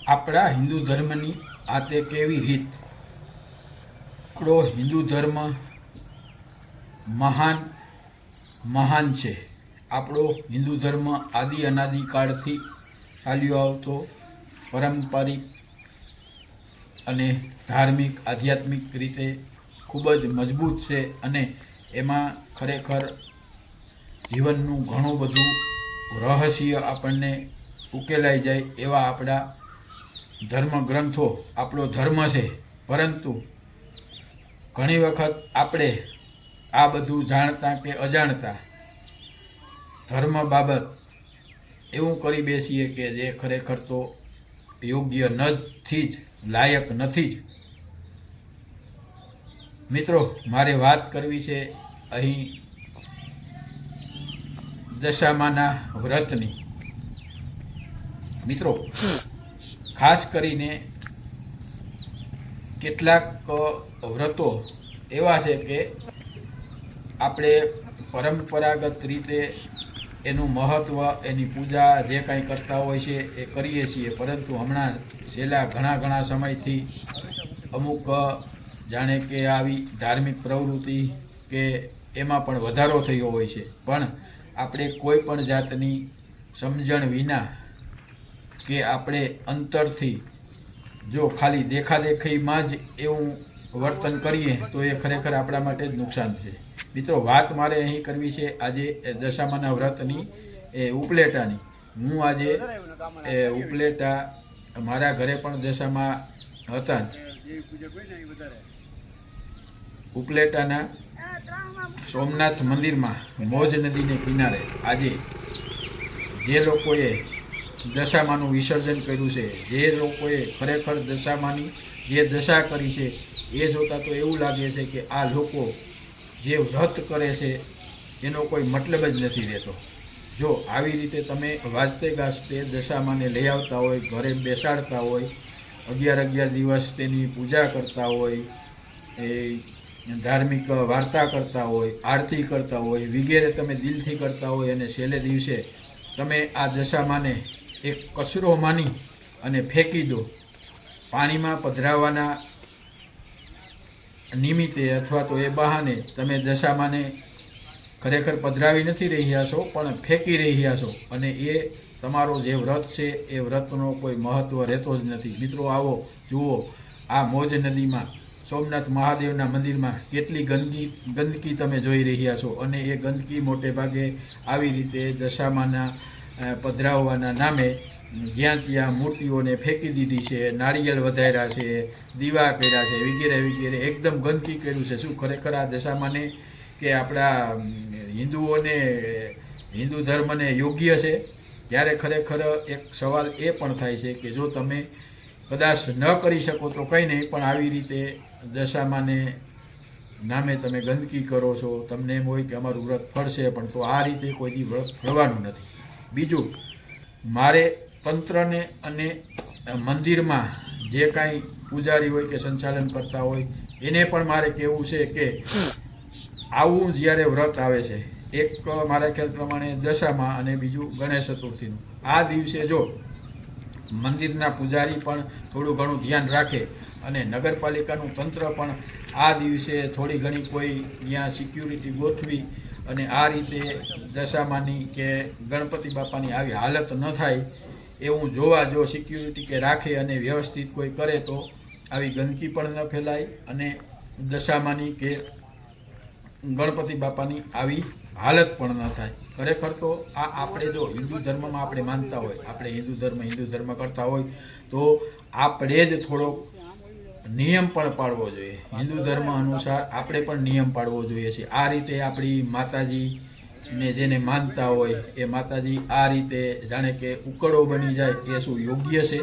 આપણા હિન્દુ ધર્મની આ તે કેવી રીત. આપણો હિન્દુ ધર્મ મહાન છે. આપણો હિન્દુ ધર્મ આદિ અનાદિકાળથી ચાલ્યો આવતો પારંપરિક અને ધાર્મિક આધ્યાત્મિક રીતે ખૂબ જ મજબૂત છે અને એમાં ખરેખર જીવનનું ઘણું બધું રહસ્ય આપણને ઉકેલાઈ જાય એવા આપણા ધર્મ ગ્રંથો આપણો ધર્મ છે. પરંતુ ઘણી વખત આપણે આ બધું જાણતા કે અજાણતા ધર્મ બાબત એવું કરી બેસીએ કે જે ખરેખર તો યોગ્ય નથી જ, લાયક નથી જ. મિત્રો, મારે વાત કરવી છે અહીં દશામાના વ્રતની. મિત્રો, ખાસ કરીને કેટલાક વ્રતો એવા છે કે આપણે પરંપરાગત રીતે એનું મહત્ત્વ, એની પૂજા જે કાંઈ કરતા હોય છે એ કરીએ છીએ. પરંતુ હમણાં છેલ્લા ઘણા સમયથી અમુક જાણે કે આવી ધાર્મિક પ્રવૃત્તિ કે એમાં પણ વધારો થયો હોય છે. પણ આપણે કોઈ પણ જાતની સમજણ વિના કે આપણે અંતરથી જો ખાલી દેખાદેખીમાં જ એવું વર્તન કરીએ તો એ ખરેખર આપણા માટે જ નુકસાન છે. મિત્રો, વાત મારે અહીં કરવી છે આજે દશામાના વ્રતની, એ ઉપલેટાની. હું આજે ઉપલેટા, મારા ઘરે પણ દશામાં હતા. ઉપલેટાના સોમનાથ મંદિરમાં મોજ નદીને કિનારે આજે જે લોકોએ દશામાનું વિસર્જન કર્યું છે, જે લોકોએ ખરેખર દશામાની જે દશા કરી છે, એ જોતાં તો એવું લાગે છે કે આ લોકો જે વ્રત કરે છે એનો કોઈ મતલબ જ નથી રહેતો. જો આવી રીતે તમે વાજતે ગાજતે દશામાને લઈ આવતા હોય, ઘરે બેસાડતા હોય, 11 દિવસ તેની પૂજા કરતા હોય, એ ધાર્મિક વાર્તા કરતા હોય, આરતી કરતા હોય, વગેરે તમે દિલથી કરતા હોય અને છેલ્લે દિવસે તમે આ દશામાને એક કચરો માની અને ફેંકી દો. પાણીમાં પધરાવવાના નિમિત્તે અથવા તો એ બહાને તમે દશામાને ખરેખર પધરાવી નથી રહ્યા છો, પણ ફેંકી રહ્યા છો અને એ તમારો જે વ્રત છે એ વ્રતનો કોઈ મહત્ત્વ રહેતો જ નથી. મિત્રો, આવો જુઓ, આ મોજ નદીમાં સોમનાથ મહાદેવના મંદિરમાં કેટલી ગંદકી તમે જોઈ રહ્યા છો અને એ ગંદકી મોટે ભાગે આવી રીતે દશામાના પધરાવવાના નામે જ્યાં ત્યાં મૂર્તિઓને ફેંકી દીધી છે, નાળિયેર વધાર્યા છે, દીવા કર્યા છે, વગેરે એકદમ ગંદકી કર્યું છે. શું ખરેખર આ દશામાને કે આપણા હિન્દુઓને, હિન્દુ ધર્મને યોગ્ય છે? ત્યારે ખરેખર એક સવાલ એ પણ થાય છે કે જો તમે કદાચ ન કરી શકો તો કંઈ નહીં, પણ આવી રીતે દશામાને નામે તમે ગંદકી કરો છો, તમને એમ હોય કે અમારું વ્રત ફળશે, પણ તો આ રીતે કોઈ દી વ્રત ફળવાનું નથી. બીજું, મારે તંત્રને અને મંદિરમાં જે કાંઈ પૂજારી હોય કે સંચાલન કરતા હોય એને પણ મારે કહેવું છે કે આવું જ્યારે વ્રત આવે છે, એક મારા ખ્યાલ પ્રમાણે દશામાં અને બીજું ગણેશ ચતુર્થીનું, આ દિવસે જો મંદિરના પૂજારી પણ થોડું ઘણું ધ્યાન રાખે અને નગરપાલિકાનું તંત્ર પણ આ દિવસે થોડી ઘણી કોઈ ત્યાં સિક્યુરિટી ગોઠવી અને આ રીતે દશામાની કે ગણપતિ બાપાની આવી હાલત ન થાય એવું જોવા જો સિક્યુરિટી કે રાખે અને વ્યવસ્થિત કોઈ કરે તો આવી ગંદકી પણ ન ફેલાય અને દશામાની કે ગણપતિ બાપાની આવી હાલત પણ ન થાય. ખરેખર તો આ આપણે જો હિન્દુ ધર્મમાં આપણે માનતા હોય, આપણે હિન્દુ ધર્મ કરતા હોય તો આપણે જ થોડોક નિયમ પણ પાળવો જોઈએ. હિન્દુ ધર્મ અનુસાર આપણે પણ નિયમ પાળવો જોઈએ છે. આ રીતે આપણી માતાજીને જેને માનતા હોય એ માતાજી આ રીતે જાણે કે ઉકળો બની જાય, એ શું યોગ્ય છે?